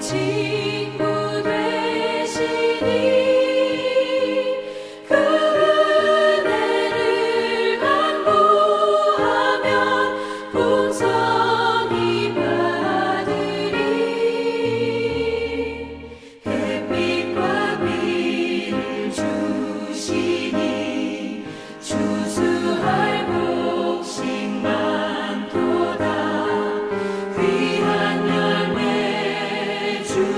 친구 되시니 주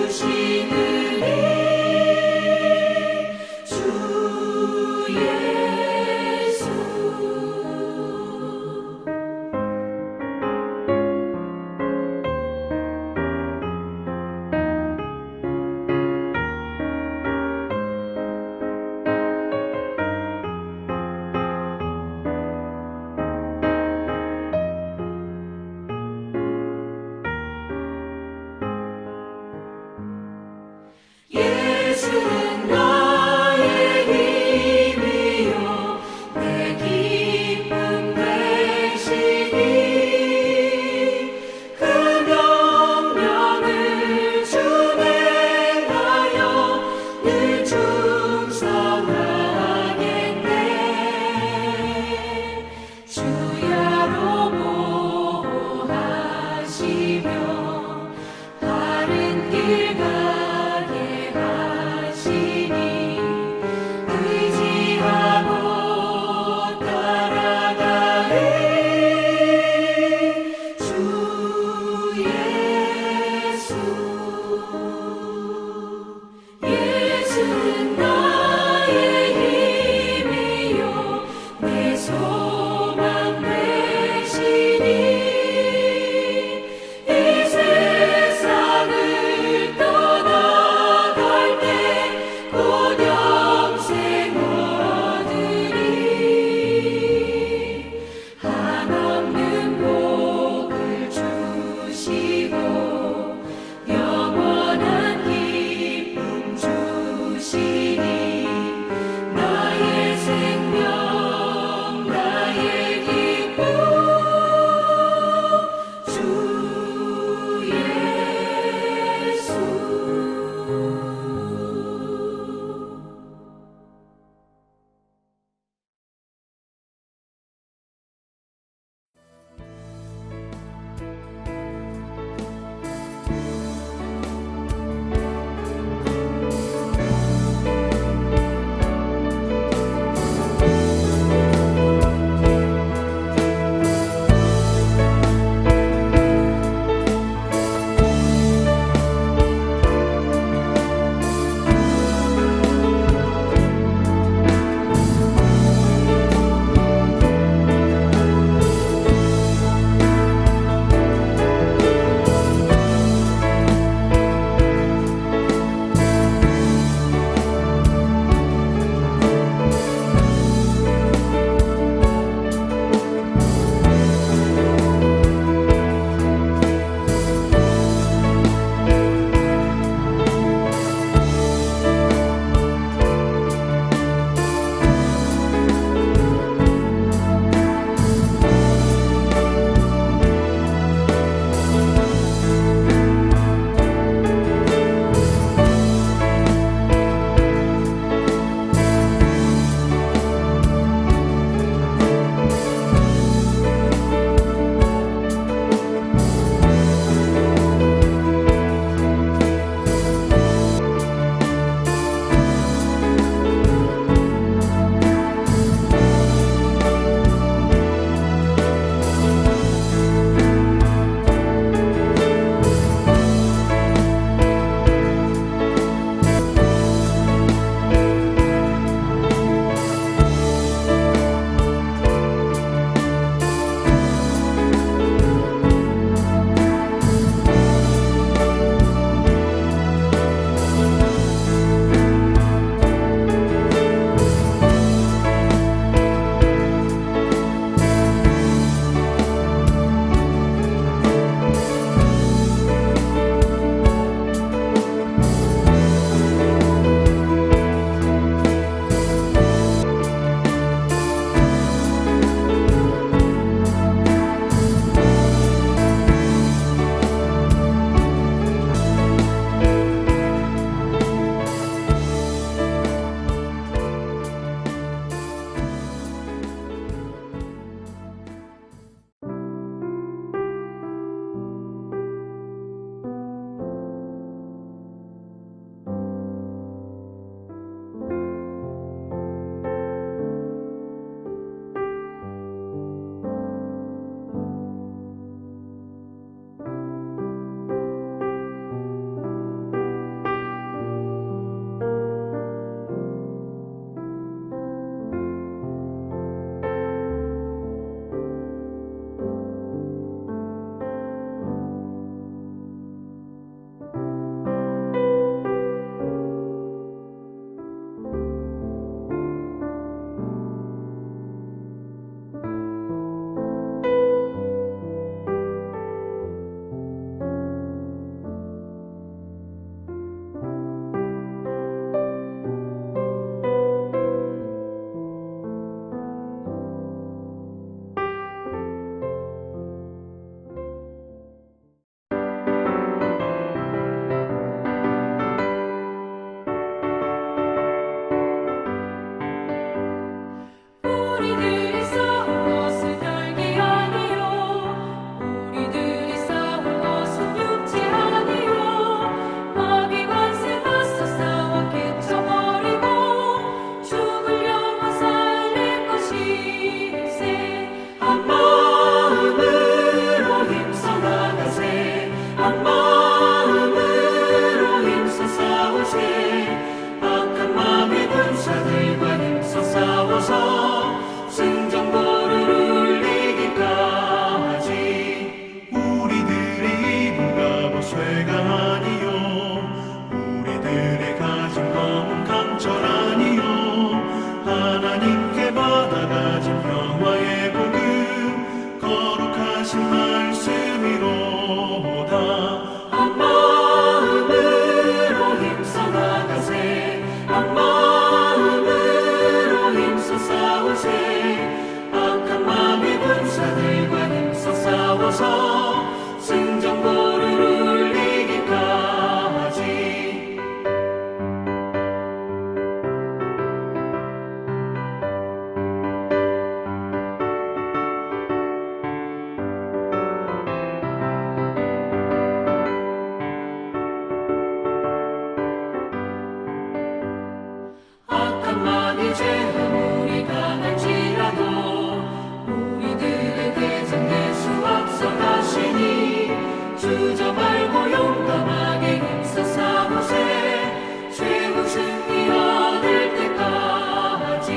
두저 말고 용감하게 힘써 싸우세. 최후 승리 얻을 때까지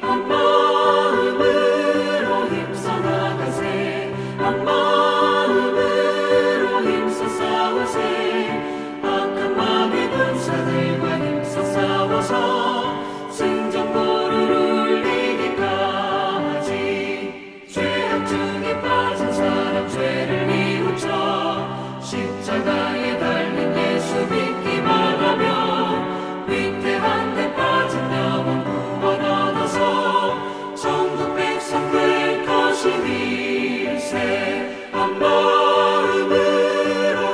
한 마음으로 힘써 나가세. 한 마음으로 힘써 싸우세. 악한 마귀 군사들과 힘써 싸워서 승전보를 울리기까지. 죄악 중에 빠진 사람 죄를 뉘우쳐 십자가에 달린 예수 믿기만 하면 위태한 데 빠진 영혼 구원 얻어서 천국 백성 될 것임일세. 한 마음으로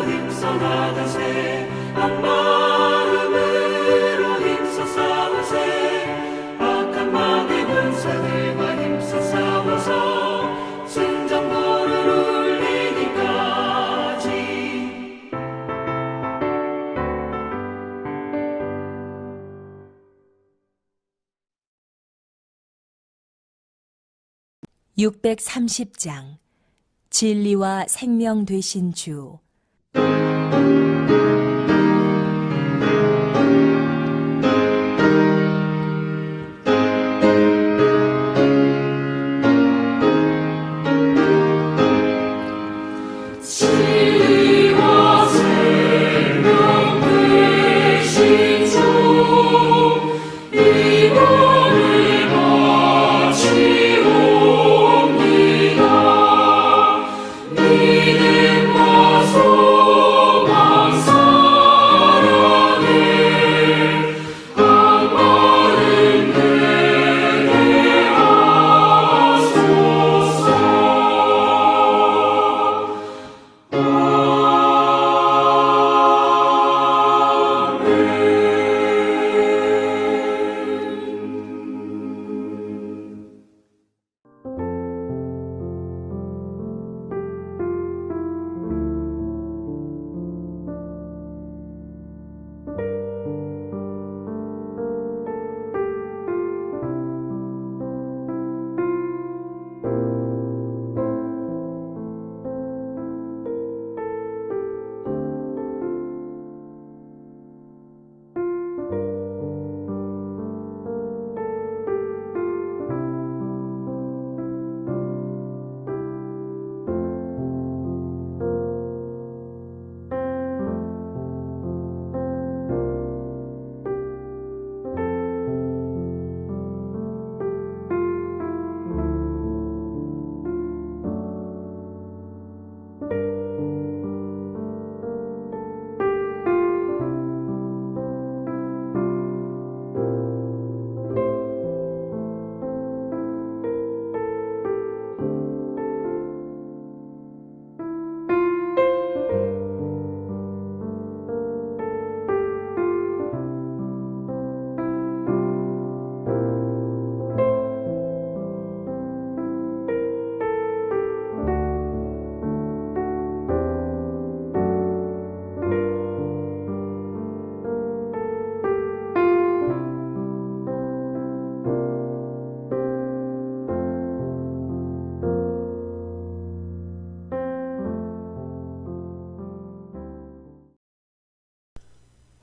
힘써 나가세. 한 마음으로 힘써 싸우세. 악한 마귀 군사들과 힘써 싸워서 승전보를 울리기까지. 630장 진리와 생명 되신 주. 진리와 생명 되신 주, 이번을 바치옵니다. 믿음과 소망 사랑에 한 마음 되게 하소서.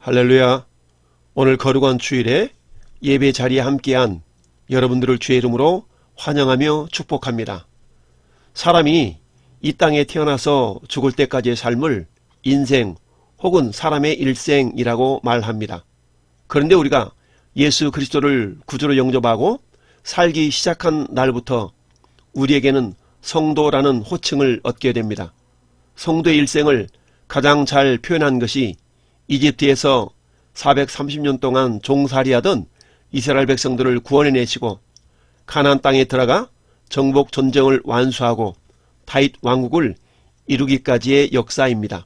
할렐루야. 오늘 거룩한 주일에 예배 자리에 함께한 여러분들을 주의 이름으로 환영하며 축복합니다. 사람이 이 땅에 태어나서 죽을 때까지의 삶을 인생 혹은 사람의 일생이라고 말합니다. 그런데 우리가 예수 그리스도를 구주로 영접하고 살기 시작한 날부터 우리에게는 성도라는 호칭을 얻게 됩니다. 성도의 일생을 가장 잘 표현한 것이 이집트에서 430년 동안 종살이하던 이스라엘 백성들을 구원해내시고 가나안 땅에 들어가 정복 전쟁을 완수하고 다윗 왕국을 이루기까지의 역사입니다.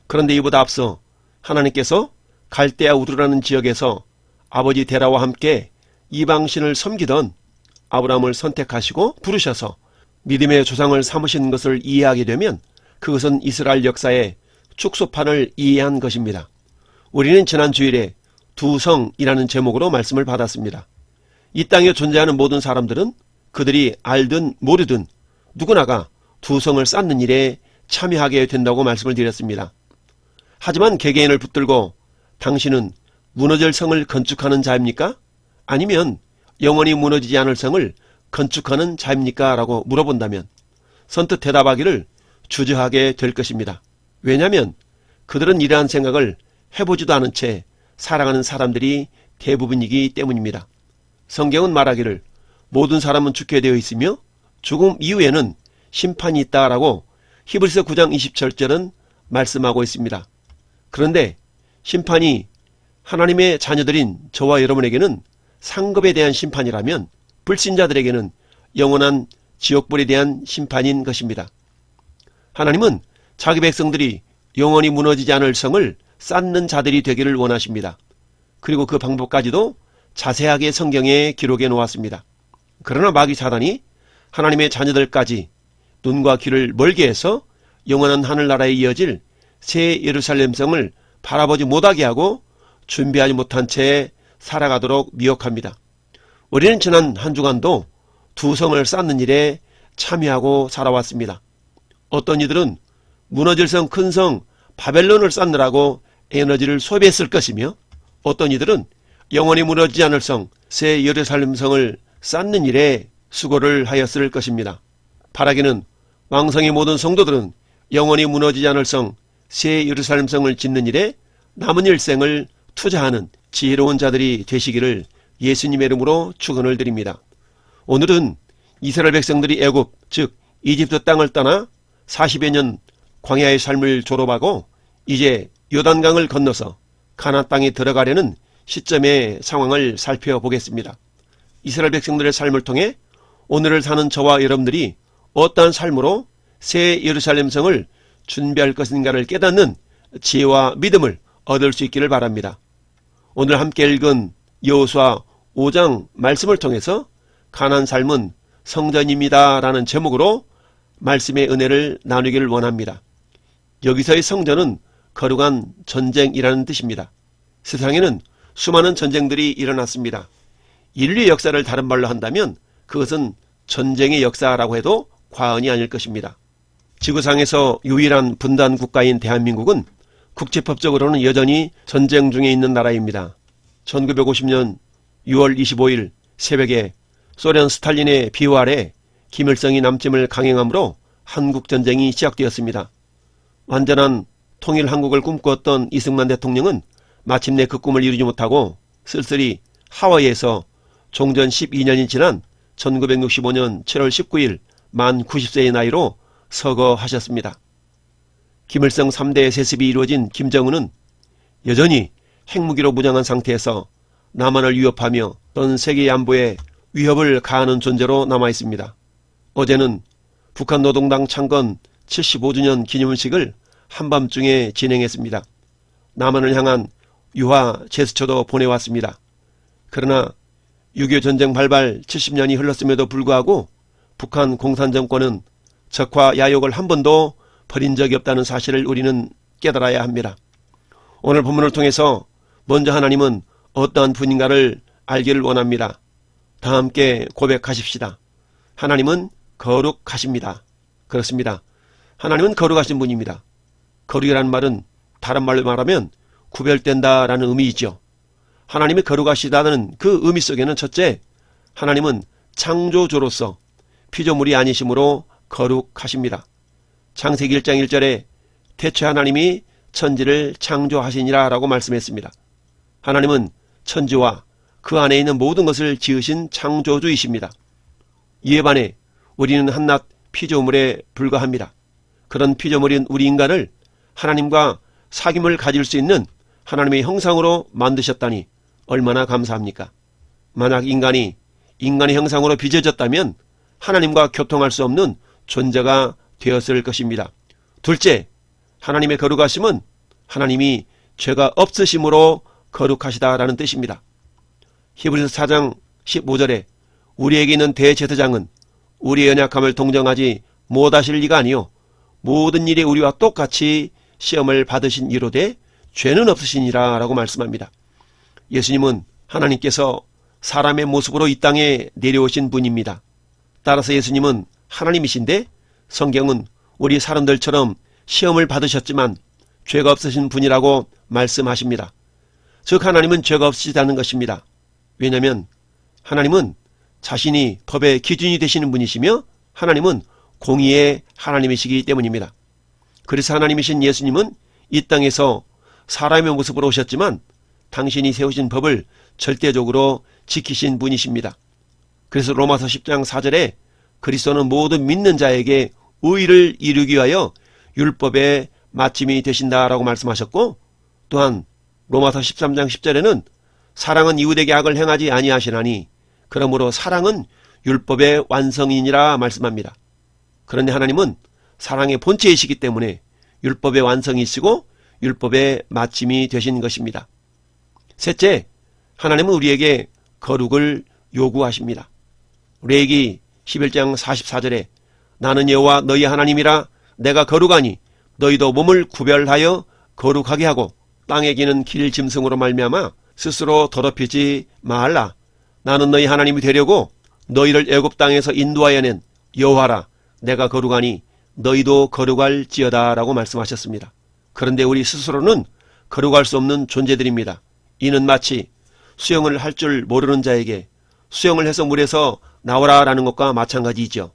그런데 이보다 앞서 하나님께서 갈대아 우르라는 지역에서 아버지 데라와 함께 이방신을 섬기던 아브라함을 선택하시고 부르셔서 믿음의 조상을 삼으신 것을 이해하게 되면 그것은 이스라엘 역사의 축소판을 이해한 것입니다. 우리는 지난 주일에 두성이라는 제목으로 말씀을 받았습니다. 이 땅에 존재하는 모든 사람들은 그들이 알든 모르든 누구나가 두성을 쌓는 일에 참여하게 된다고 말씀을 드렸습니다. 하지만 개개인을 붙들고 당신은 무너질 성을 건축하는 자입니까? 아니면 영원히 무너지지 않을 성을 건축하는 자입니까? 라고 물어본다면 선뜻 대답하기를 주저하게 될 것입니다. 왜냐하면 그들은 이러한 생각을 해보지도 않은 채 살아가는 사람들이 대부분이기 때문입니다. 성경은 말하기를 모든 사람은 죽게 되어 있으며 죽음 이후에는 심판이 있다라고 히브리서 9장 27절은 말씀하고 있습니다. 그런데 심판이 하나님의 자녀들인 저와 여러분에게는 상급에 대한 심판이라면 불신자들에게는 영원한 지옥불에 대한 심판인 것입니다. 하나님은 자기 백성들이 영원히 무너지지 않을 성을 쌓는 자들이 되기를 원하십니다. 그리고 그 방법까지도 자세하게 성경에 기록해 놓았습니다. 그러나 마귀 사단이 하나님의 자녀들까지 눈과 귀를 멀게 해서 영원한 하늘나라에 이어질 새 예루살렘 성을 바라보지 못하게 하고 준비하지 못한 채 살아가도록 미혹합니다. 우리는 지난 한 주간도 두 성을 쌓는 일에 참여하고 살아왔습니다. 어떤 이들은 무너질 성 큰 성 바벨론을 쌓느라고 에너지를 소비했을 것이며 어떤 이들은 영원히 무너지지 않을 성 새 예루살렘 성을 쌓는 일에 수고를 하였을 것입니다. 바라기는 왕성의 모든 성도들은 영원히 무너지지 않을 성 새 예루살렘 성을 짓는 일에 남은 일생을 투자하는 지혜로운 자들이 되시기를 예수님의 이름으로 축원을 드립니다. 오늘은 이스라엘 백성들이 애굽 즉 이집트 땅을 떠나 40여 년 광야의 삶을 졸업하고 이제 요단강을 건너서 가나안 땅에 들어가려는 시점의 상황을 살펴보겠습니다. 이스라엘 백성들의 삶을 통해 오늘을 사는 저와 여러분들이 어떠한 삶으로 새 예루살렘 성을 준비할 것인가를 깨닫는 지혜와 믿음을 얻을 수 있기를 바랍니다. 오늘 함께 읽은 여호수아 5장 말씀을 통해서 가나안 삶은 성전입니다 라는 제목으로 말씀의 은혜를 나누기를 원합니다. 여기서의 성전은 거룩한 전쟁이라는 뜻입니다. 세상에는 수많은 전쟁들이 일어났습니다. 인류의 역사를 다른 말로 한다면 그것은 전쟁의 역사라고 해도 과언이 아닐 것입니다. 지구상에서 유일한 분단 국가인 대한민국은 국제법적으로는 여전히 전쟁 중에 있는 나라입니다. 1950년 6월 25일 새벽에 소련 스탈린의 비호 아래 김일성이 남침을 강행함으로 한국전쟁이 시작되었습니다. 완전한 통일 한국을 꿈꾸었던 이승만 대통령은 마침내 그 꿈을 이루지 못하고 쓸쓸히 하와이에서 종전 12년이 지난 1965년 7월 19일 만 90세의 나이로 서거하셨습니다. 김일성 3대 세습이 이루어진 김정은은 여전히 핵무기로 무장한 상태에서 남한을 위협하며 전 세계 안보에 위협을 가하는 존재로 남아있습니다. 어제는 북한 노동당 창건 75주년 기념식을 한밤중에 진행했습니다. 남한을 향한 유화 제스처도 보내왔습니다. 그러나 6.25 전쟁 발발 70년이 흘렀음에도 불구하고 북한 공산정권은 적화 야욕을 한 번도 버린 적이 없다는 사실을 우리는 깨달아야 합니다. 오늘 본문을 통해서 먼저 하나님은 어떠한 분인가를 알기를 원합니다. 다 함께 고백하십시다. 하나님은 거룩하십니다. 그렇습니다. 하나님은 거룩하신 분입니다. 거룩이라는 말은 다른 말로 말하면 구별된다 라는 의미이죠. 하나님이 거룩하시다는 그 의미 속에는 첫째, 하나님은 창조주로서 피조물이 아니심으로 거룩하십니다. 창세기 1장 1절에 태초에 하나님이 천지를 창조하시니라 라고 말씀했습니다. 하나님은 천지와 그 안에 있는 모든 것을 지으신 창조주이십니다. 이에 반해 우리는 한낱 피조물에 불과합니다. 그런 피조물인 우리 인간을 하나님과 사귐을 가질 수 있는 하나님의 형상으로 만드셨다니 얼마나 감사합니까? 만약 인간이 인간의 형상으로 빚어졌다면 하나님과 교통할 수 없는 존재가 되었을 것입니다. 둘째, 하나님의 거룩하심은 하나님이 죄가 없으심으로 거룩하시다라는 뜻입니다. 히브리서 4장 15절에 우리에게 있는 대제사장은 우리의 연약함을 동정하지 못하실 리가 아니요 모든 일에 우리와 똑같이 시험을 받으신 이로되 죄는 없으시니라 라고 말씀합니다. 예수님은 하나님께서 사람의 모습으로 이 땅에 내려오신 분입니다. 따라서 예수님은 하나님이신데 성경은 우리 사람들처럼 시험을 받으셨지만 죄가 없으신 분이라고 말씀하십니다. 즉 하나님은 죄가 없으시다는 것입니다. 왜냐하면 하나님은 자신이 법의 기준이 되시는 분이시며 하나님은 공의의 하나님이시기 때문입니다. 그래서 하나님이신 예수님은 이 땅에서 사람의 모습으로 오셨지만 당신이 세우신 법을 절대적으로 지키신 분이십니다. 그래서 로마서 10장 4절에 그리스도는 모든 믿는 자에게 의를 이루기 위하여 율법의 마침이 되신다라고 말씀하셨고, 또한 로마서 13장 10절에는 사랑은 이웃에게 악을 행하지 아니하시나니 그러므로 사랑은 율법의 완성이니라 말씀합니다. 그런데 하나님은 사랑의 본체이시기 때문에 율법의 완성이시고 율법의 마침이 되신 것입니다. 셋째, 하나님은 우리에게 거룩을 요구하십니다. 레위기 11장 44절에 나는 여호와 너희 하나님이라 내가 거룩하니 너희도 몸을 구별하여 거룩하게 하고 땅에 기는 길 짐승으로 말미암아 스스로 더럽히지 말라. 나는 너희 하나님이 되려고 너희를 애굽 땅에서 인도하여 낸 여호와라. 내가 거룩하니 너희도 거룩할지어다 라고 말씀하셨습니다. 그런데 우리 스스로는 거룩할 수 없는 존재들입니다. 이는 마치 수영을 할 줄 모르는 자에게 수영을 해서 물에서 나오라 라는 것과 마찬가지이죠.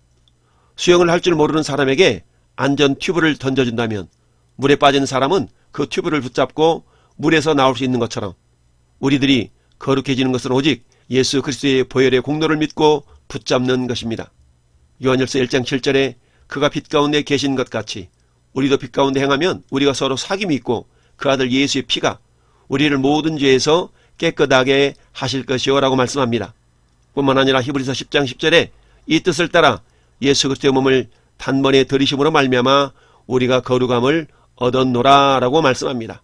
수영을 할 줄 모르는 사람에게 안전 튜브를 던져준다면 물에 빠진 사람은 그 튜브를 붙잡고 물에서 나올 수 있는 것처럼 우리들이 거룩해지는 것은 오직 예수 그리스도의 보혈의 공로를 믿고 붙잡는 것입니다. 요한일서 1장 7절에 그가 빛 가운데 계신 것 같이 우리도 빛 가운데 행하면 우리가 서로 사귐이 있고 그 아들 예수의 피가 우리를 모든 죄에서 깨끗하게 하실 것이요 라고 말씀합니다. 뿐만 아니라 히브리서 10장 10절에 이 뜻을 따라 예수 그리스도의 몸을 단번에 들이심으로 말미암아 우리가 거룩함을 얻었노라 라고 말씀합니다.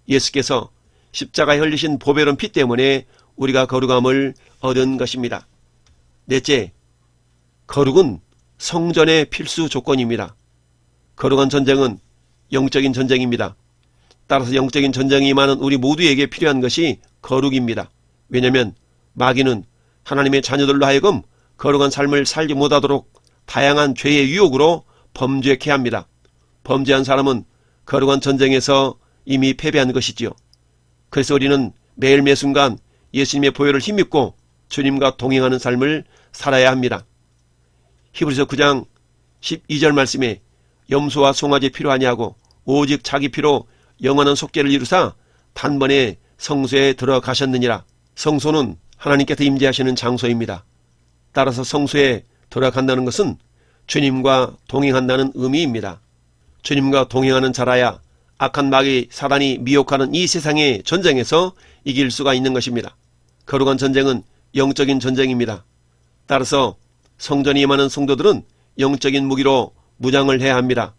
예수께서 십자가에 흘리신 보배로운 피 때문에 우리가 거룩함을 얻은 것입니다. 넷째, 거룩은 성전의 필수 조건입니다. 거룩한 전쟁은 영적인 전쟁입니다. 따라서 영적인 전쟁이 임하는 우리 모두에게 필요한 것이 거룩입니다. 왜냐하면 마귀는 하나님의 자녀들로 하여금 거룩한 삶을 살지 못하도록 다양한 죄의 유혹으로 범죄케 합니다. 범죄한 사람은 거룩한 전쟁에서 이미 패배한 것이지요. 그래서 우리는 매일 매순간 예수님의 보혈을 힘입고 주님과 동행하는 삶을 살아야 합니다. 히브리서 9장 12절 말씀에 염소와 송아지 필요하냐고 오직 자기 피로 영원한 속죄를 이루사 단번에 성소에 들어가셨느니라. 성소는 하나님께서 임재하시는 장소입니다. 따라서 성소에 들어간다는 것은 주님과 동행한다는 의미입니다. 주님과 동행하는 자라야 악한 마귀 사단이 미혹하는 이 세상의 전쟁에서 이길 수가 있는 것입니다. 거룩한 전쟁은 영적인 전쟁입니다. 따라서 성전에 임하는 성도들은 영적인 무기로 무장을 해야 합니다.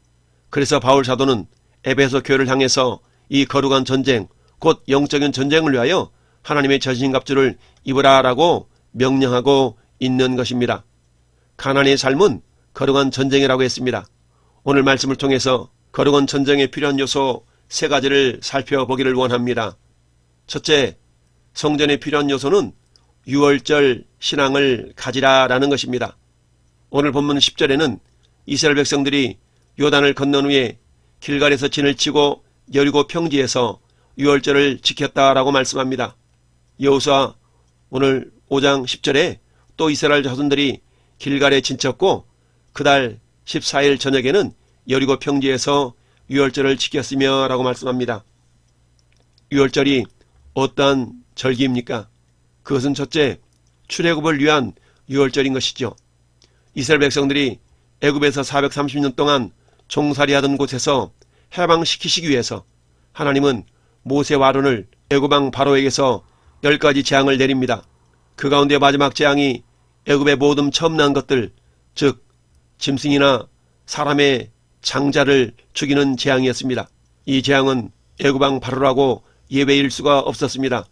그래서 바울 사도는 에베소 교회를 향해서 이 거룩한 전쟁, 곧 영적인 전쟁을 위하여 하나님의 전신갑주를 입으라라고 명령하고 있는 것입니다. 가나안의 삶은 거룩한 전쟁이라고 했습니다. 오늘 말씀을 통해서 거룩한 전쟁에 필요한 요소 3가지를 살펴보기를 원합니다. 첫째, 성전에 필요한 요소는 유월절 신앙을 가지라라는 것입니다. 오늘 본문 10절에는 이스라엘 백성들이 요단을 건넌 후에 길갈에서 진을 치고 여리고 평지에서 유월절을 지켰다라고 말씀합니다. 여호수아 오늘 5장 10절에 또 이스라엘 자손들이 길갈에 진쳤고 그달 14일 저녁에는 여리고 평지에서 유월절을 지켰으며 라고 말씀합니다. 유월절이 어떠한 절기입니까? 그것은 첫째, 출애굽을 위한 유월절인 것이죠. 이스라엘 백성들이 애굽에서 430년 동안 종살이하던 곳에서 해방시키시기 위해서 하나님은 모세와 아론을 애굽왕 바로에게서 10가지 재앙을 내립니다. 그 가운데 마지막 재앙이 애굽의 모든 처음 난 것들, 즉 짐승이나 사람의 장자를 죽이는 재앙이었습니다. 이 재앙은 애굽왕 바로라고 예외일 수가 없었습니다.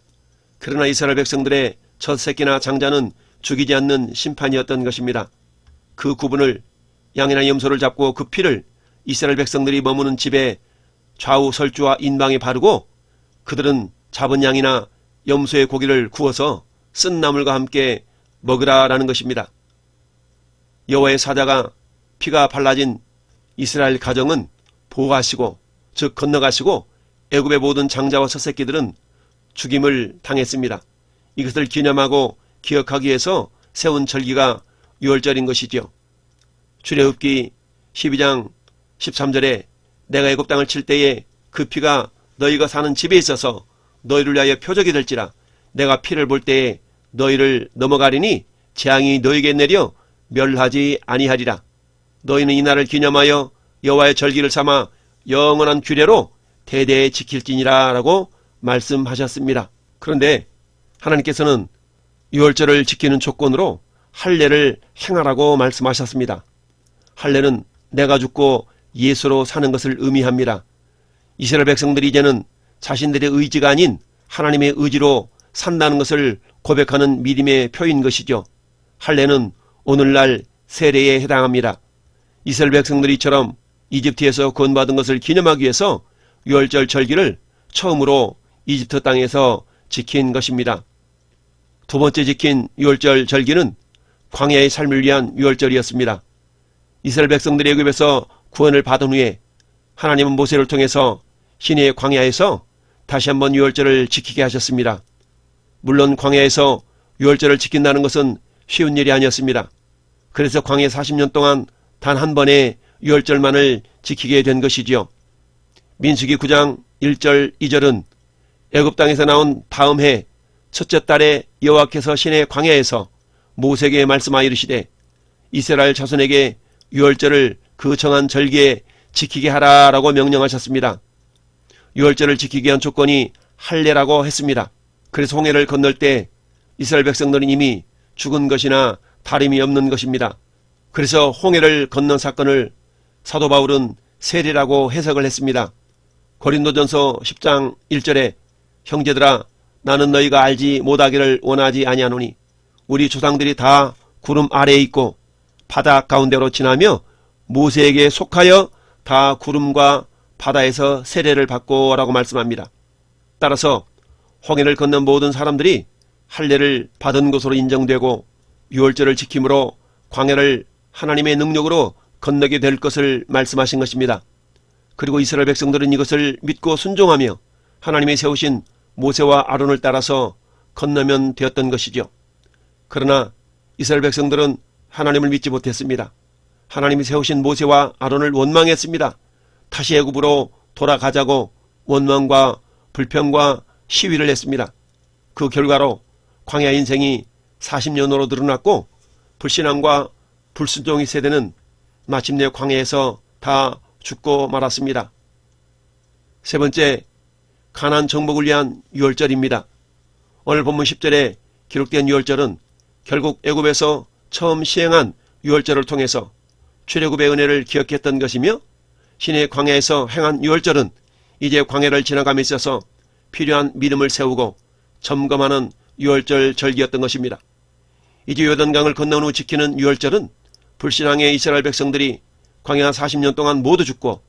그러나 이스라엘 백성들의 첫 새끼나 장자는 죽이지 않는 심판이었던 것입니다. 그 구분을 양이나 염소를 잡고 그 피를 이스라엘 백성들이 머무는 집에 좌우 설주와 인방에 바르고 그들은 잡은 양이나 염소의 고기를 구워서 쓴 나물과 함께 먹으라라는 것입니다. 여호와의 사자가 피가 발라진 이스라엘 가정은 보호하시고 즉 건너가시고 애굽의 모든 장자와 첫새끼들은 죽임을 당했습니다. 이것을 기념하고 기억하기 위해서 세운 절기가 유월절인 것이지요. 출애굽기 12장 13절에 내가 애굽 땅을 칠 때에 그 피가 너희가 사는 집에 있어서 너희를 위하여 표적이 될지라 내가 피를 볼 때에 너희를 넘어가리니 재앙이 너희에게 내려 멸하지 아니하리라. 너희는 이 날을 기념하여 여호와의 절기를 삼아 영원한 규례로 대대에 지킬지니라 라고 말씀하셨습니다. 그런데 하나님께서는 유월절을 지키는 조건으로 할례를 행하라고 말씀하셨습니다. 할례는 내가 죽고 예수로 사는 것을 의미합니다. 이스라엘 백성들이 이제는 자신들의 의지가 아닌 하나님의 의지로 산다는 것을 고백하는 믿음의 표인 것이죠. 할례는 오늘날 세례에 해당합니다. 이스라엘 백성들이 이처럼 이집트에서 구원받은 것을 기념하기 위해서 유월절 절기를 처음으로 이집트 땅에서 지킨 것입니다. 두 번째 지킨 유월절 절기는 광야의 삶을 위한 유월절이었습니다. 이스라엘 백성들이 애굽에서 구원을 받은 후에 하나님은 모세를 통해서 시내의 광야에서 다시 한번 유월절을 지키게 하셨습니다. 물론 광야에서 유월절을 지킨다는 것은 쉬운 일이 아니었습니다. 그래서 광야 40년 동안 단 한 번의 유월절만을 지키게 된 것이지요. 민수기 9장 1절 2절은 애굽 땅에서 나온 다음 해 첫째 달에 여호와께서 시내 광야에서 모세에게 말씀하여 이르시되 이스라엘 자손에게 유월절을 그 정한 절기에 지키게 하라라고 명령하셨습니다. 유월절을 지키기 위한 조건이 할례라고 했습니다. 그래서 홍해를 건널 때 이스라엘 백성들은 이미 죽은 것이나 다름이 없는 것입니다. 그래서 홍해를 건넌 사건을 사도 바울은 세례라고 해석을 했습니다. 고린도전서 10장 1절에 형제들아 나는 너희가 알지 못하기를 원하지 아니하노니 우리 조상들이 다 구름 아래에 있고 바다 가운데로 지나며 모세에게 속하여 다 구름과 바다에서 세례를 받고 라고 말씀합니다. 따라서 홍해를 건넌 모든 사람들이 할례를 받은 것으로 인정되고 유월절을 지킴으로 광야를 하나님의 능력으로 건너게 될 것을 말씀하신 것입니다. 그리고 이스라엘 백성들은 이것을 믿고 순종하며 하나님이 세우신 모세와 아론을 따라서 건너면 되었던 것이죠. 그러나 이스라엘 백성들은 하나님을 믿지 못했습니다. 하나님이 세우신 모세와 아론을 원망했습니다. 다시 애굽으로 돌아가자고 원망과 불평과 시위를 했습니다. 그 결과로 광야 인생이 40년으로 늘어났고 불신앙과 불순종의 세대는 마침내 광야에서 다 죽고 말았습니다. 세 번째, 가나안 정복을 위한 유월절입니다. 오늘 본문 10절에 기록된 유월절은 결국 애굽에서 처음 시행한 유월절을 통해서 출애굽의 은혜를 기억했던 것이며 신의 광야에서 행한 유월절은 이제 광야를 지나감에 있어서 필요한 믿음을 세우고 점검하는 유월절 절기였던 것입니다. 이제 요단강을 건넌 후 지키는 유월절은 불신앙의 이스라엘 백성들이 광야 40년 동안 모두 죽고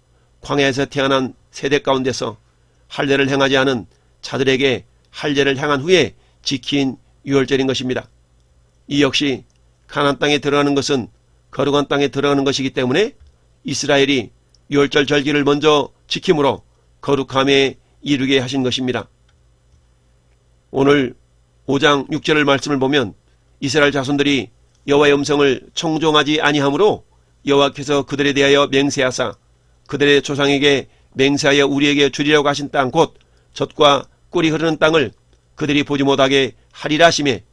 광야에서 태어난 세대 가운데서 할례를 행하지 않은 자들에게 할례를 행한 후에 지킨 유월절인 것입니다. 이 역시 가나안 땅에 들어가는 것은 거룩한 땅에 들어가는 것이기 때문에 이스라엘이 유월절 절기를 먼저 지킴으로 거룩함에 이르게 하신 것입니다. 오늘 5장 6절의 말씀을 보면 이스라엘 자손들이 여호와의 음성을 청종하지 아니하므로 여호와께서 그들에 대하여 맹세하사 그들의 조상에게 맹세하여 우리에게 주리라고 하신 땅 곧 젖과 꿀이 흐르는 땅을 그들이 보지 못하게 하리라 하시매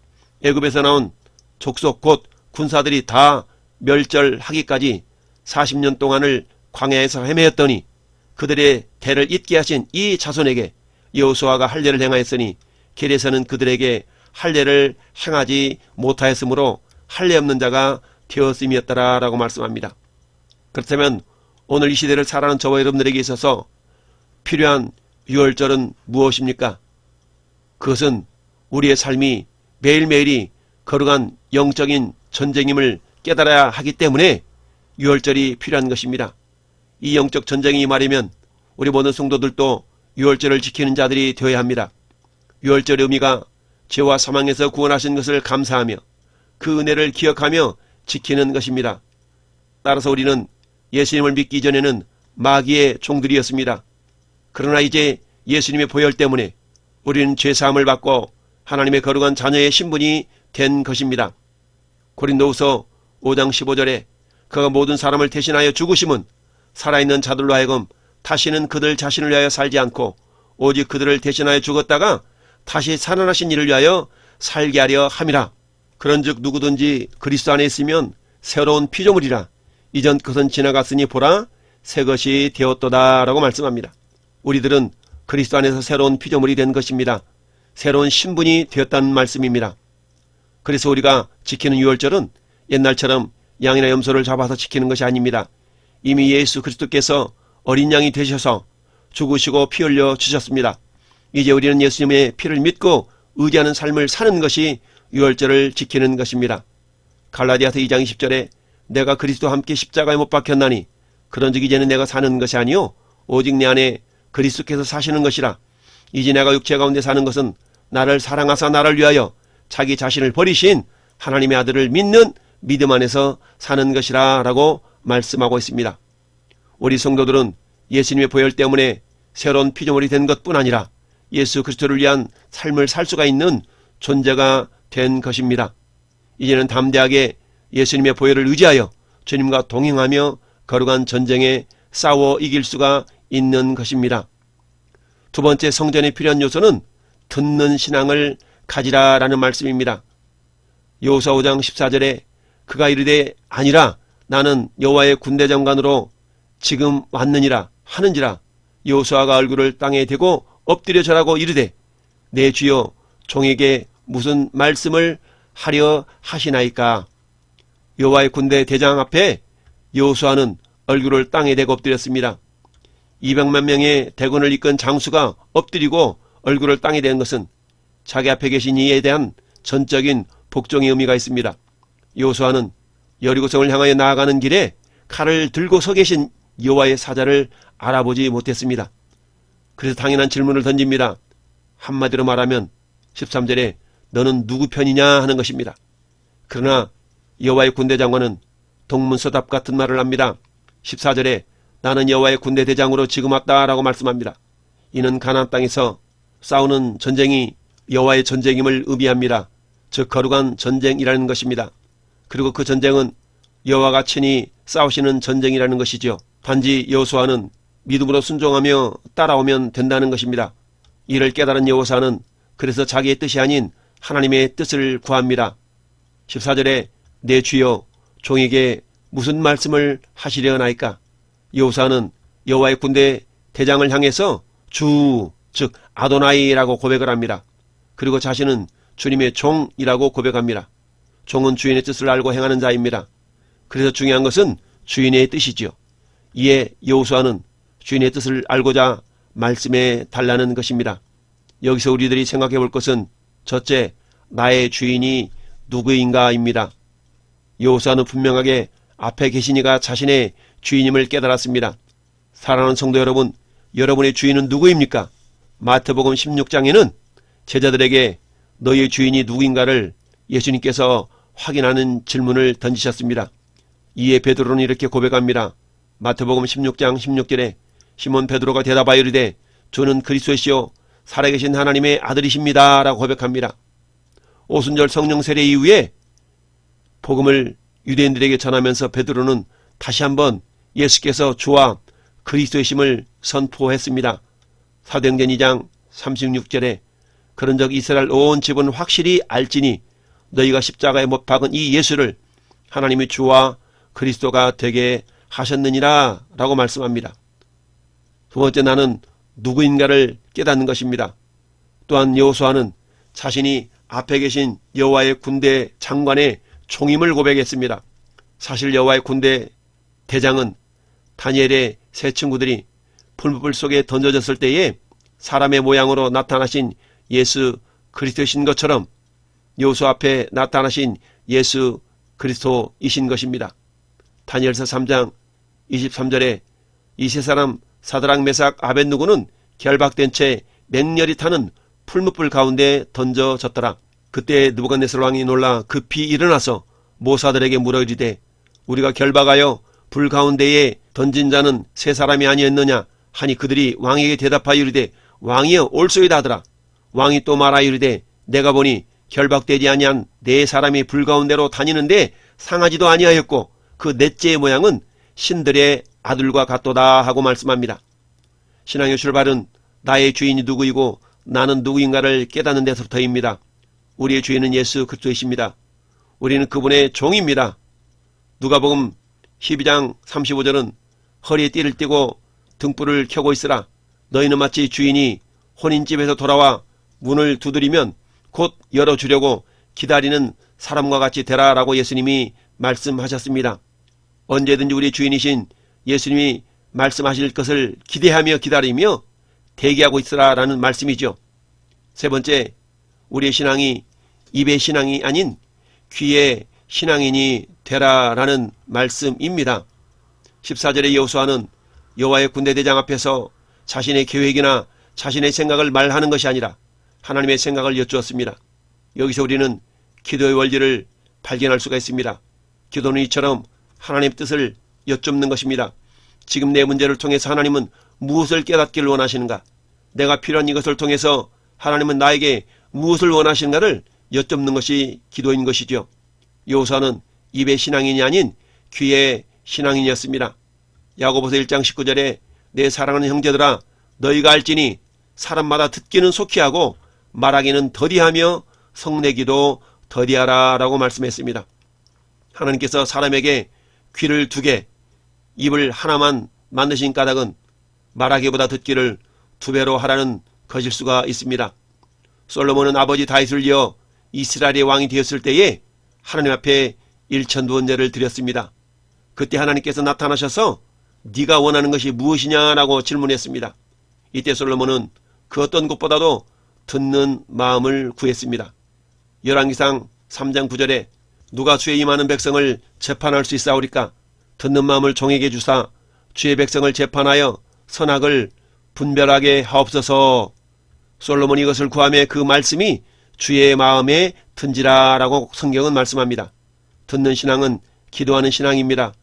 애굽에서 나온 족속 곧 군사들이 다 멸절하기까지 40년 동안을 광야에서 헤매었더니 그들의 대를 잊게 하신 이 자손에게 여호수아가 할례를 행하였으니 길에서는 그들에게 할례를 행하지 못하였으므로 할례 없는 자가 되었음이었더라 라고 말씀합니다. 그렇다면 오늘 이 시대를 살아가는 저와 여러분들에게 있어서 필요한 유월절은 무엇입니까? 그것은 우리의 삶이 매일매일이 거룩한 영적인 전쟁임을 깨달아야 하기 때문에 유월절이 필요한 것입니다. 이 영적 전쟁이 말이면 우리 모든 성도들도 유월절을 지키는 자들이 되어야 합니다. 유월절의 의미가 죄와 사망에서 구원하신 것을 감사하며 그 은혜를 기억하며 지키는 것입니다. 따라서 우리는 예수님을 믿기 이전에는 마귀의 종들이었습니다. 그러나 이제 예수님의 보혈 때문에 우리는 죄사함을 받고 하나님의 거룩한 자녀의 신분이 된 것입니다. 고린도후서 5장 15절에 그가 모든 사람을 대신하여 죽으심은 살아있는 자들로 하여금 다시는 그들 자신을 위하여 살지 않고 오직 그들을 대신하여 죽었다가 다시 살아나신 이를 위하여 살게 하려 함이라. 그런즉 누구든지 그리스도 안에 있으면 새로운 피조물이라. 이전 것은 지나갔으니 보라 새 것이 되었도다 라고 말씀합니다. 우리들은 그리스도 안에서 새로운 피조물이 된 것입니다. 새로운 신분이 되었다는 말씀입니다. 그래서 우리가 지키는 유월절은 옛날처럼 양이나 염소를 잡아서 지키는 것이 아닙니다. 이미 예수 그리스도께서 어린 양이 되셔서 죽으시고 피 흘려 주셨습니다. 이제 우리는 예수님의 피를 믿고 의지하는 삶을 사는 것이 유월절을 지키는 것입니다. 갈라디아서 2장 20절에 내가 그리스도와 함께 십자가에 못 박혔나니 그런즉 이제는 내가 사는 것이 아니요 오직 내 안에 그리스도께서 사시는 것이라. 이제 내가 육체 가운데 사는 것은 나를 사랑하사 나를 위하여 자기 자신을 버리신 하나님의 아들을 믿는 믿음 안에서 사는 것이라 라고 말씀하고 있습니다. 우리 성도들은 예수님의 보혈 때문에 새로운 피조물이 된 것뿐 아니라 예수 그리스도를 위한 삶을 살 수가 있는 존재가 된 것입니다. 이제는 담대하게 예수님의 보혈을 의지하여 주님과 동행하며 거룩한 전쟁에 싸워 이길 수가 있는 것입니다. 두 번째 성전에 필요한 요소는 듣는 신앙을 가지라라는 말씀입니다. 여호수아 5장 14절에 그가 이르되 아니라 나는 여호와의 군대 장관으로 지금 왔느니라 하는지라. 여호수아가 얼굴을 땅에 대고 엎드려 절하고 이르되 내 주여 종에게 무슨 말씀을 하려 하시나이까. 여호와의 군대 대장 앞에 여호수아는 얼굴을 땅에 대고 엎드렸습니다. 200만 명의 대군을 이끈 장수가 엎드리고 얼굴을 땅에 댄 것은 자기 앞에 계신 이에 대한 전적인 복종의 의미가 있습니다. 여호수아는 여리고성을 향하여 나아가는 길에 칼을 들고 서 계신 여호와의 사자를 알아보지 못했습니다. 그래서 당연한 질문을 던집니다. 한마디로 말하면 13절에 너는 누구 편이냐 하는 것입니다. 그러나 여호와의 군대 장관은 동문서답 같은 말을 합니다. 14절에 나는 여호와의 군대 대장으로 지금 왔다라고 말씀합니다. 이는 가나안 땅에서 싸우는 전쟁이 여호와의 전쟁임을 의미합니다. 즉 거룩한 전쟁이라는 것입니다. 그리고 그 전쟁은 여호와가 친히 싸우시는 전쟁이라는 것이죠. 단지 여호수아는 믿음으로 순종하며 따라오면 된다는 것입니다. 이를 깨달은 여호수아는 그래서 자기의 뜻이 아닌 하나님의 뜻을 구합니다. 14절에 내 주여 종에게 무슨 말씀을 하시려나이까. 여호수아는 여호와의 군대 대장을 향해서 주, 즉 아도나이라고 고백을 합니다. 그리고 자신은 주님의 종이라고 고백합니다. 종은 주인의 뜻을 알고 행하는 자입니다. 그래서 중요한 것은 주인의 뜻이지요. 이에 여호수아는 주인의 뜻을 알고자 말씀해 달라는 것입니다. 여기서 우리들이 생각해 볼 것은 첫째, 나의 주인이 누구인가입니다. 여호수아는 분명하게 앞에 계신 이가 자신의 주인임을 깨달았습니다. 사랑하는 성도 여러분, 여러분의 주인은 누구입니까? 마태복음 16장에는 제자들에게 너희의 주인이 누구인가를 예수님께서 확인하는 질문을 던지셨습니다. 이에 베드로는 이렇게 고백합니다. 마태복음 16장 16절에 시몬 베드로가 대답하여 이르되 주는 그리스도시요 살아계신 하나님의 아들이십니다 라고 고백합니다. 오순절 성령 세례 이후에 복음을 유대인들에게 전하면서 베드로는 다시 한번 예수께서 주와 그리스도이심을 선포했습니다. 사도행전 2장 36절에 그런즉 이스라엘 온 집은 확실히 알지니 너희가 십자가에 못 박은 이 예수를 하나님의 주와 그리스도가 되게 하셨느니라 라고 말씀합니다. 두 번째, 나는 누구인가를 깨닫는 것입니다. 또한 여호수아는 자신이 앞에 계신 여호와의 군대 장관의 총임을 고백했습니다. 사실 여호와의 군대 대장은 다니엘의 세 친구들이 풀무불 속에 던져졌을 때에 사람의 모양으로 나타나신 예수 그리스도이신 것처럼 여호수아 앞에 나타나신 예수 그리스도이신 것입니다. 다니엘서 3장 23절에 이 세 사람 사드락 메삭 아벳느고는 결박된 채 맹렬히 타는 풀무불 가운데 던져졌더라. 그때 느부갓네살 왕이 놀라 급히 일어나서 모사들에게 물어 이르되 우리가 결박하여 불 가운데에 던진 자는 세 사람이 아니었느냐 하니 그들이 왕에게 대답하여 이르되 왕이여 올소이다 하더라. 왕이 또 말하여 이르되 내가 보니 결박되지 아니한 네 사람이 불 가운데로 다니는데 상하지도 아니하였고 그 넷째의 모양은 신들의 아들과 같도다 하고 말씀합니다. 신앙의 출발은 나의 주인이 누구이고 나는 누구인가를 깨닫는 데서부터입니다. 우리의 주인은 예수 그리스도이십니다. 우리는 그분의 종입니다. 누가복음 12장 35절은 허리에 띠를 띠고 등불을 켜고 있으라. 너희는 마치 주인이 혼인집에서 돌아와 문을 두드리면 곧 열어주려고 기다리는 사람과 같이 되라 라고 예수님이 말씀하셨습니다. 언제든지 우리 주인이신 예수님이 말씀하실 것을 기대하며 기다리며 대기하고 있으라 라는 말씀이죠. 세 번째, 우리의 신앙이 입의 신앙이 아닌 귀의 신앙인이 되라 라는 말씀입니다. 14절의 여호수아는 여호와의 군대대장 앞에서 자신의 계획이나 자신의 생각을 말하는 것이 아니라 하나님의 생각을 여쭈었습니다. 여기서 우리는 기도의 원리를 발견할 수가 있습니다. 기도는 이처럼 하나님의 뜻을 여쭙는 것입니다. 지금 내 문제를 통해서 하나님은 무엇을 깨닫기를 원하시는가? 내가 필요한 이것을 통해서 하나님은 나에게 무엇을 원하시는가를 여쭙는 것이 기도인 것이죠. 여호수아는 입의 신앙인이 아닌 귀의 신앙인이었습니다. 야고보서 1장 19절에 내 사랑하는 형제들아 너희가 알지니 사람마다 듣기는 속히 하고 말하기는 더디하며 성내기도 더디하라 라고 말씀했습니다. 하나님께서 사람에게 귀를 2개, 입을 하나만 만드신 까닭은 말하기보다 듣기를 2배로 하라는 것일 수가 있습니다. 솔로몬은 아버지 다윗을 이어 이스라엘의 왕이 되었을 때에 하나님 앞에 일천부원제를 드렸습니다. 그때 하나님께서 나타나셔서 네가 원하는 것이 무엇이냐라고 질문했습니다. 이때 솔로몬은 그 어떤 것보다도 듣는 마음을 구했습니다. 열왕기상 3장 9절에 누가 주의 임하는 백성을 재판할 수 있사오리까? 듣는 마음을 종에게 주사 주의 백성을 재판하여 선악을 분별하게 하옵소서. 솔로몬이 이것을 구하며 그 말씀이 주의 마음에 든지라 라고 성경은 말씀합니다. 듣는 신앙은 기도하는 신앙입니다.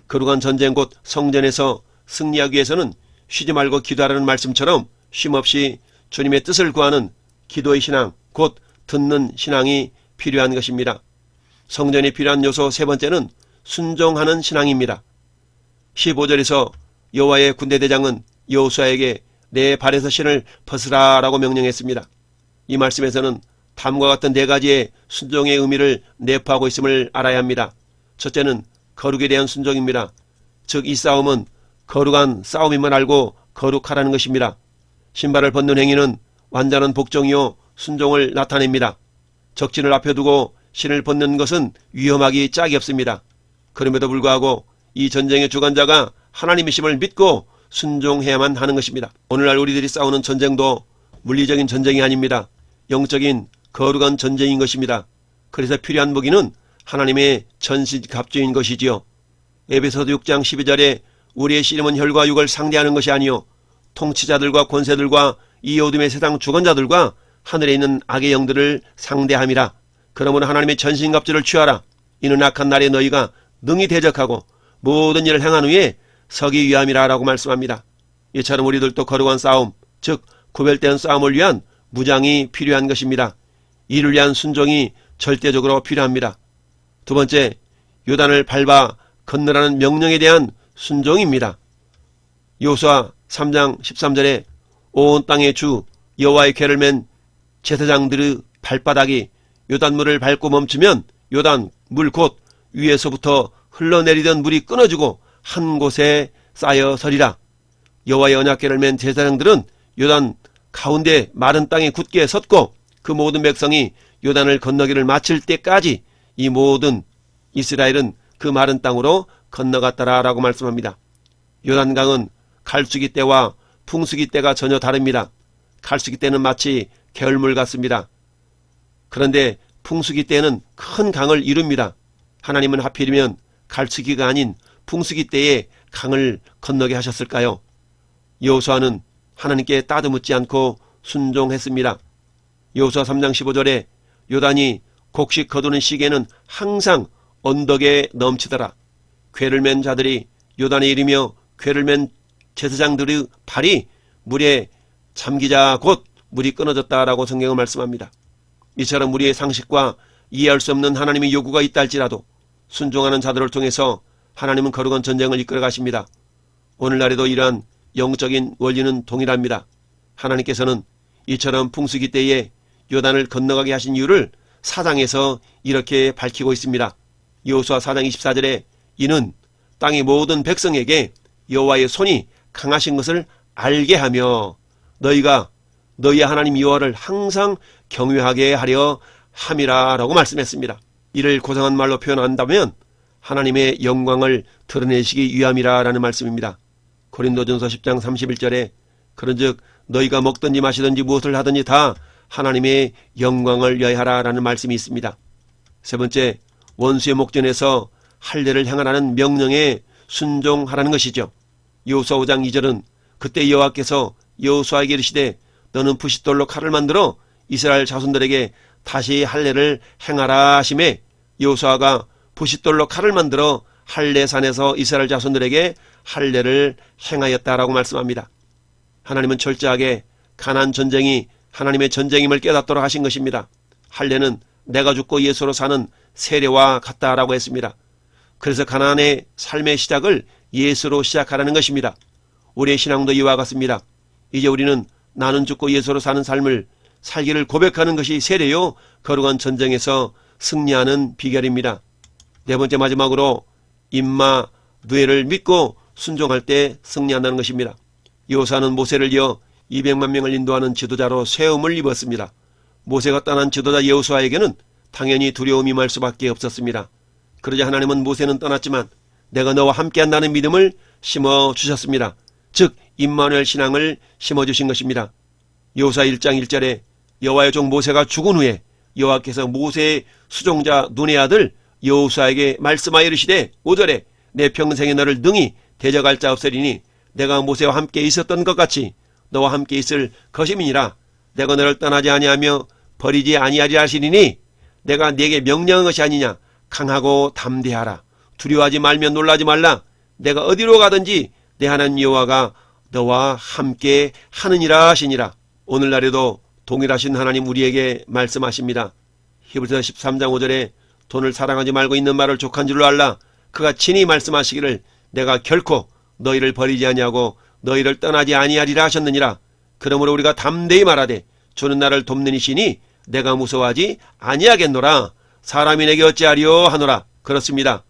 거룩한 전쟁 곧 성전에서 승리하기 위해서는 쉬지 말고 기도하라는 말씀처럼 쉼없이 주님의 뜻을 구하는 기도의 신앙 곧 듣는 신앙이 필요한 것입니다. 성전에 필요한 요소 세 번째는 순종하는 신앙입니다. 15절에서 여호와의 군대대장은 여호수아에게 내 발에서 신을 벗으라 라고 명령했습니다. 이 말씀에서는 다음과 같은 4가지의 순종의 의미를 내포하고 있음을 알아야 합니다. 첫째는 거룩에 대한 순종입니다. 즉 이 싸움은 거룩한 싸움임을 알고 거룩하라는 것입니다. 신발을 벗는 행위는 완전한 복종이요 순종을 나타냅니다. 적진을 앞에 두고 신을 벗는 것은 위험하기 짝이 없습니다. 그럼에도 불구하고 이 전쟁의 주관자가 하나님이심을 믿고 순종해야만 하는 것입니다. 오늘날 우리들이 싸우는 전쟁도 물리적인 전쟁이 아닙니다. 영적인 거룩한 전쟁인 것입니다. 그래서 필요한 무기는 하나님의 전신갑주인 것이지요. 에베소서 6장 12절에 우리의 씨름은 혈과 육을 상대하는 것이 아니요 통치자들과 권세들과 이 어둠의 세상 주권자들과 하늘에 있는 악의 영들을 상대함이라. 그러므로 하나님의 전신갑주를 취하라. 이는 악한 날에 너희가 능히 대적하고 모든 일을 행한 후에 서기 위함이라 라고 말씀합니다. 이처럼 우리들도 거룩한 싸움, 즉 구별된 싸움을 위한 무장이 필요한 것입니다. 이를 위한 순종이 절대적으로 필요합니다. 두 번째, 요단을 밟아 건너라는 명령에 대한 순종입니다. 여호수아 3장 13절에 온 땅의 주 여호와의 궤를 맨 제사장들의 발바닥이 요단물을 밟고 멈추면 요단 물 곧 위에서부터 흘러내리던 물이 끊어지고 한 곳에 쌓여 서리라. 여호와의 언약궤를 맨 제사장들은 요단 가운데 마른 땅에 굳게 섰고 그 모든 백성이 요단을 건너기를 마칠 때까지 이 모든 이스라엘은 그 마른 땅으로 건너갔더라 라고 말씀합니다. 요단강은 갈수기 때와 풍수기 때가 전혀 다릅니다. 갈수기 때는 마치 개울물 같습니다. 그런데 풍수기 때는 큰 강을 이룹니다. 하나님은 하필이면 갈수기가 아닌 풍수기 때에 강을 건너게 하셨을까요? 여호수아는 하나님께 따드묻지 않고 순종했습니다. 여호수아 3장 15절에 요단이 곡식 거두는 시기에는 항상 언덕에 넘치더라. 궤를 맨 자들이 요단에 이르며 궤를 맨 제사장들의 발이 물에 잠기자 곧 물이 끊어졌다라고 성경은 말씀합니다. 이처럼 우리의 상식과 이해할 수 없는 하나님의 요구가 있다 할지라도 순종하는 자들을 통해서 하나님은 거룩한 전쟁을 이끌어 가십니다. 오늘날에도 이러한 영적인 원리는 동일합니다. 하나님께서는 이처럼 풍수기 때에 요단을 건너가게 하신 이유를 4장에서 이렇게 밝히고 있습니다. 여호수아 4장 24절에 이는 땅의 모든 백성에게 여호와의 손이 강하신 것을 알게 하며 너희가 너희의 하나님 여호와를 항상 경외하게 하려 함이라 라고 말씀했습니다. 이를 고상한 말로 표현한다면 하나님의 영광을 드러내시기 위함이라 라는 말씀입니다. 고린도전서 10장 31절에 그런즉 너희가 먹든지 마시든지 무엇을 하든지 다 하나님의 영광을 위하여라 라는 말씀이 있습니다. 세 번째, 원수의 목전에서 할례를 행하라는 명령에 순종하라는 것이죠. 여호수아 5장 2절은 그때 여호와께서 여호수아에게 이르시되 너는 부싯돌로 칼을 만들어 이스라엘 자손들에게 다시 할례를 행하라 하시매 여호수아가 부싯돌로 칼을 만들어 할례산에서 이스라엘 자손들에게 할례를 행하였다라고 말씀합니다. 하나님은 철저하게 가나안 전쟁이 하나님의 전쟁임을 깨닫도록 하신 것입니다. 할례는 내가 죽고 예수로 사는 세례와 같다라고 했습니다. 그래서 가나안의 삶의 시작을 예수로 시작하라는 것입니다. 우리의 신앙도 이와 같습니다. 이제 우리는 나는 죽고 예수로 사는 삶을 살기를 고백하는 것이 세례요 거룩한 전쟁에서 승리하는 비결입니다. 네 번째 마지막으로 임마 누에를 믿고 순종할 때 승리한다는 것입니다. 여호수아는 모세를 이어 200만 명을 인도하는 지도자로 세움을 입었습니다. 모세가 떠난 지도자 여호수아에게는 당연히 두려움이 말 수밖에 없었습니다. 그러자 하나님은 모세는 떠났지만 내가 너와 함께한다는 믿음을 심어주셨습니다. 즉 임마누엘 신앙을 심어주신 것입니다. 여호수아 1장 1절에 여호와의 종 모세가 죽은 후에 여호와께서 모세의 수종자 눈의 아들 여호수아에게 말씀하여 이르시되 5절에 내 평생에 너를 능히 대적할 자 없으리니 내가 모세와 함께 있었던 것 같이 너와 함께 있을 것임이니라. 내가 너를 떠나지 아니하며 버리지 아니하리라 하시리니 내가 네게 명령한 것이 아니냐. 강하고 담대하라. 두려워하지 말며 놀라지 말라. 내가 어디로 가든지 내 하나님 여호와가 너와 함께 하느니라 하시니라. 오늘날에도 동일하신 하나님 우리에게 말씀하십니다. 히브리서 13장 5절에 돈을 사랑하지 말고 있는 말을 족한 줄로 알라. 그가 친히 말씀하시기를 내가 결코 너희를 버리지 아니하고 너희를 떠나지 아니하리라 하셨느니라. 그러므로 우리가 담대히 말하되 주는 나를 돕는 이시니 내가 무서워하지 아니하겠노라. 사람이 내게 어찌하리요 하노라. 그렇습니다.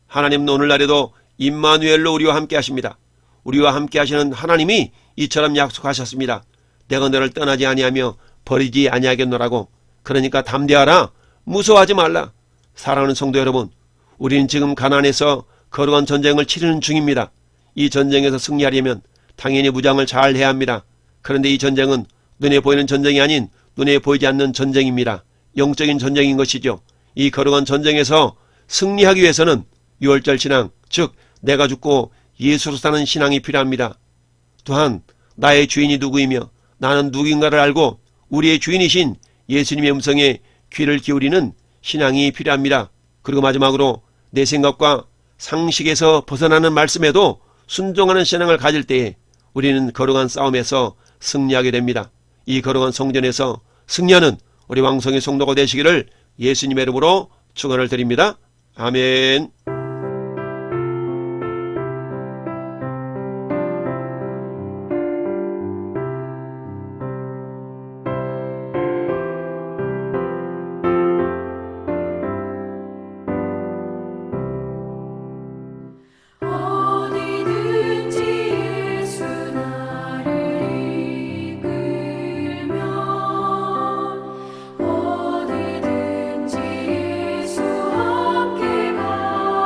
하나님은 오늘날에도 임마누엘로 우리와 함께 하십니다. 우리와 함께 하시는 하나님이 이처럼 약속하셨습니다. 내가 너를 떠나지 아니하며 버리지 아니하겠노라고. 그러니까 담대하라. 무서워하지 말라. 사랑하는 성도 여러분, 우리는 지금 가나안에서 거룩한 전쟁을 치르는 중입니다. 이 전쟁에서 승리하려면 당연히 무장을 잘 해야 합니다. 그런데 이 전쟁은 눈에 보이는 전쟁이 아닌 눈에 보이지 않는 전쟁입니다. 영적인 전쟁인 것이죠. 이 거룩한 전쟁에서 승리하기 위해서는 유월절 신앙, 즉 내가 죽고 예수로 사는 신앙이 필요합니다. 또한 나의 주인이 누구이며 나는 누구인가를 알고 우리의 주인이신 예수님의 음성에 귀를 기울이는 신앙이 필요합니다. 그리고 마지막으로 내 생각과 상식에서 벗어나는 말씀에도 순종하는 신앙을 가질 때에 우리는 거룩한 싸움에서 승리하게 됩니다. 이 거룩한 성전에서 승리하는 우리 왕성의 성도가 되시기를 예수님의 이름으로 축원을 드립니다. 아멘. 어디든지 예수 나를 이끌면 어디든지 예수 함께 가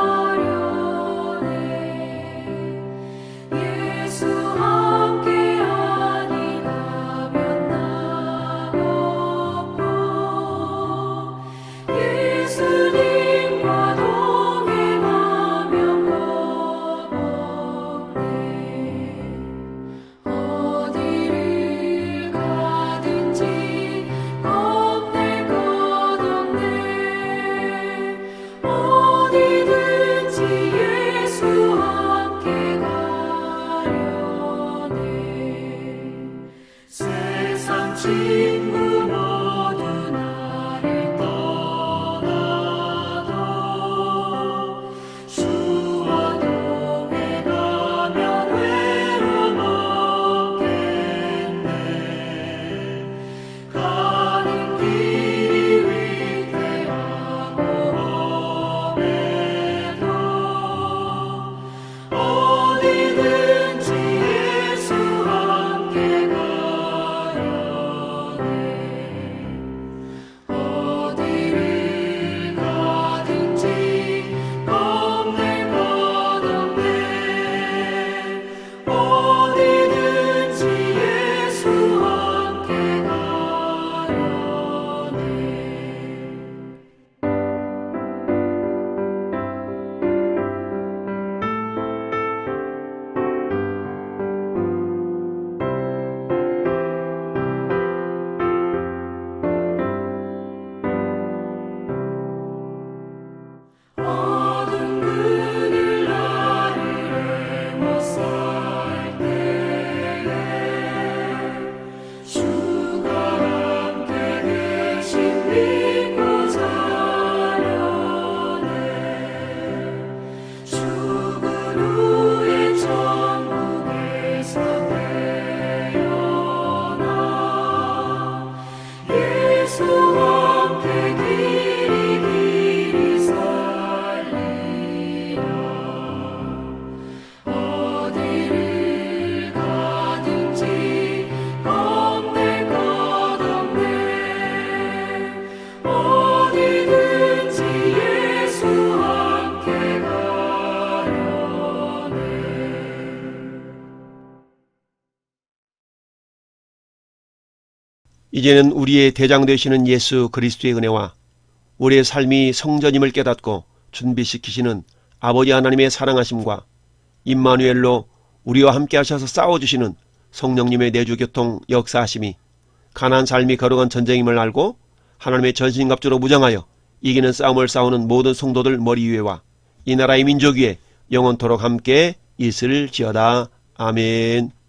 이제는 우리의 대장 되시는 예수 그리스도의 은혜와 우리의 삶이 성전임을 깨닫고 준비시키시는 아버지 하나님의 사랑하심과 임마누엘로 우리와 함께 하셔서 싸워주시는 성령님의 내주교통 역사하심이 가난한 삶이 거룩한 전쟁임을 알고 하나님의 전신갑주로 무장하여 이기는 싸움을 싸우는 모든 성도들 머리 위에와 이 나라의 민족 위에 영원토록 함께 있을지어다. 아멘.